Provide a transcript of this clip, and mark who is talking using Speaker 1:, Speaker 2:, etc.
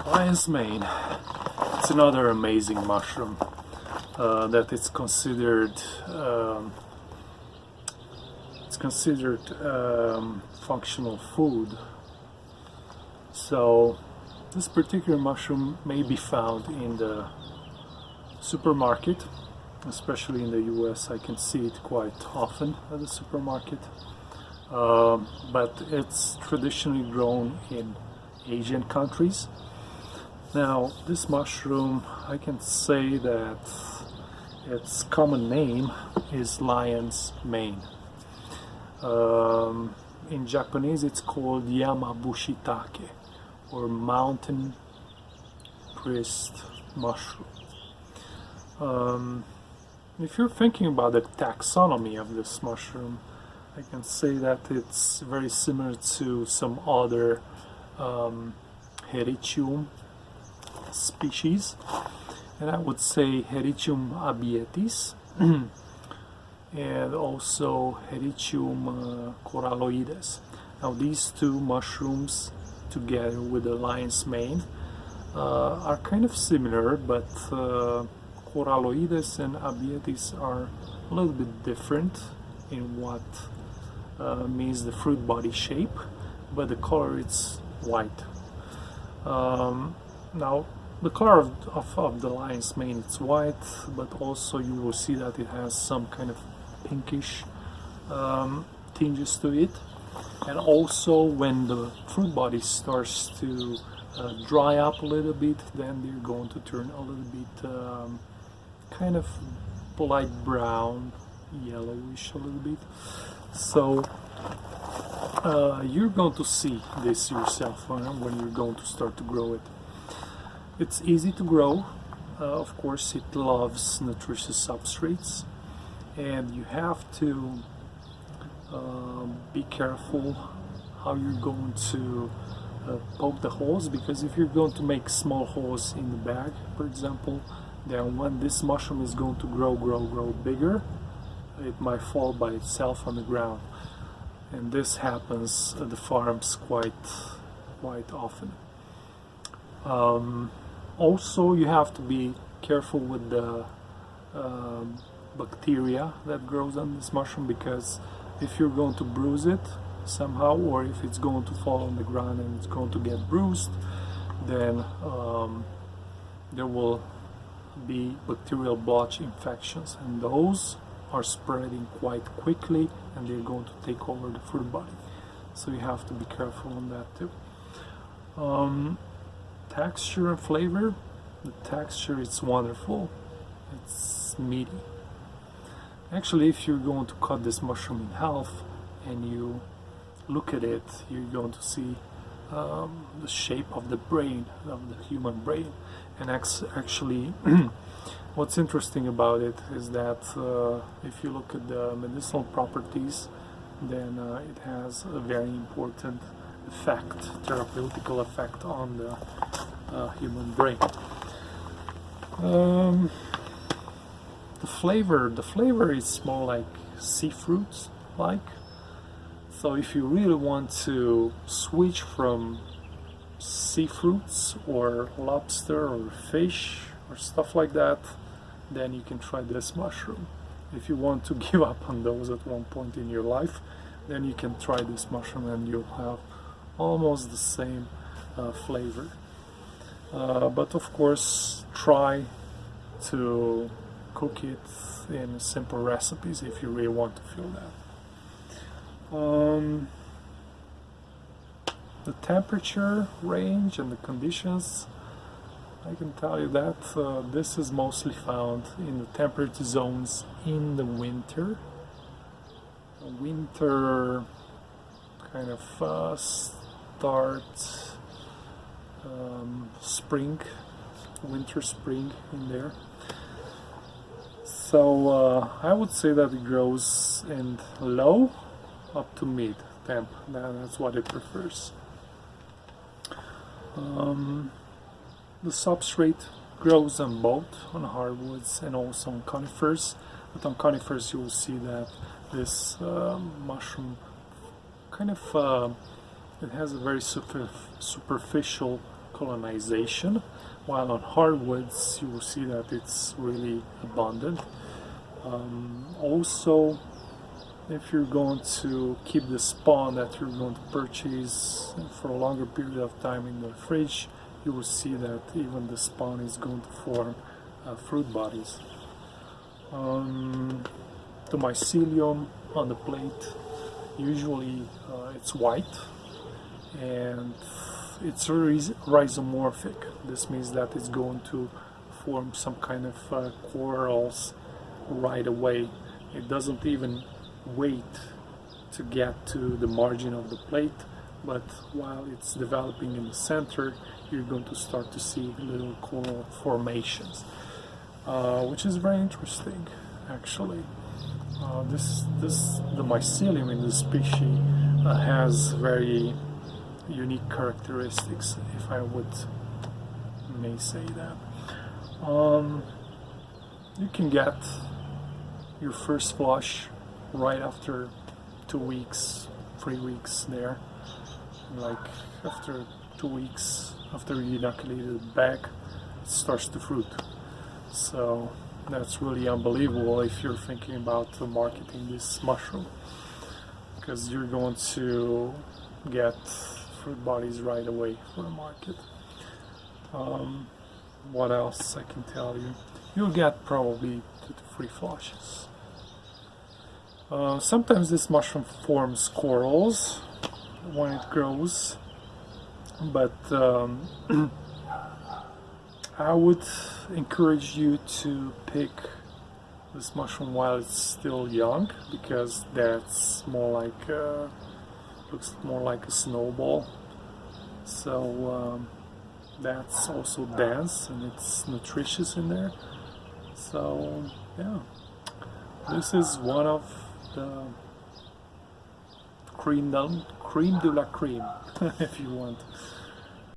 Speaker 1: Lion's mane. It's another amazing mushroom that it's considered functional food. So this particular mushroom may be found in the supermarket, especially in the US. I can see it quite often at the supermarket, but it's traditionally grown in Asian countries. Now this mushroom, I can say that its common name is lion's mane. In Japanese it's called Yamabushitake, or mountain priest mushroom. If you're thinking about the taxonomy of this mushroom, I can say that it's very similar to some other Hericium species, and I would say Hericium abietis and also Hericium coralloides. Now these two mushrooms together with the lion's mane are kind of similar, but coralloides and abietis are a little bit different in what means the fruit body shape, but the color is white. Now the color of the lion's mane is white, but also you will see that it has some kind of pinkish tinges to it, and also when the fruit body starts to dry up a little bit, then they're going to turn a little bit kind of light brown, yellowish a little bit. So you're going to see this yourself when you're going to start to grow it. It's easy to grow. Of course, it loves nutritious substrates, and you have to be careful how you're going to poke the holes, because if you're going to make small holes in the bag, for example, then when this mushroom is going to grow bigger, it might fall by itself on the ground, and this happens at the farms quite often. Also, you have to be careful with the bacteria that grows on this mushroom, because if you're going to bruise it somehow, or if it's going to fall on the ground and it's going to get bruised, then there will be bacterial blotch infections, and those are spreading quite quickly and they're going to take over the fruit body. So you have to be careful on that too. Texture and flavor. The texture is wonderful. It's meaty. Actually, if you're going to cut this mushroom in half and you look at it, you're going to see the shape of the brain, of the human brain. And actually what's interesting about it is that if you look at the medicinal properties, then it has a very important effect, therapeutical effect on the human brain. The flavor is more like sea fruits like. So if you really want to switch from sea fruits or lobster or fish or stuff like that, then you can try this mushroom. If you want to give up on those at one point in your life, then you can try this mushroom and you'll have almost the same flavor. But of course, try to cook it in simple recipes if you really want to feel that. The temperature range and the conditions, I can tell you that this is mostly found in the temperate zones in the winter. Winter kind of start spring, winter, spring in there. So I would say that it grows in low up to mid temp. That's what it prefers. The substrate grows on both on hardwoods and also on conifers, but on conifers you will see that this mushroom kind of it has a very superficial colonization, while on hardwoods you will see that it's really abundant. Also, if you're going to keep the spawn that you're going to purchase for a longer period of time in the fridge, you will see that even the spawn is going to form fruit bodies. The mycelium on the plate, usually it's white and it's rhizomorphic. This means that it's going to form some kind of corals right away. It doesn't even wait to get to the margin of the plate, but while it's developing in the center, you're going to start to see little coral formations, which is very interesting actually. The mycelium in this species has very unique characteristics, if I may say that. You can get your first flush right after 2 weeks, 3 weeks there. Like after 2 weeks, after you inoculated the bag, it starts to fruit. So that's really unbelievable if you're thinking about marketing this mushroom, because you're going to get fruit bodies right away for the market. What else I can tell you? You'll get probably 2 to 3 flushes. Sometimes this mushroom forms corals when it grows, but I would encourage you to pick this mushroom while it's still young, because that's more like looks more like a snowball. So that's also dense and it's nutritious in there. So yeah, this is one of the creme de la creme, if you want.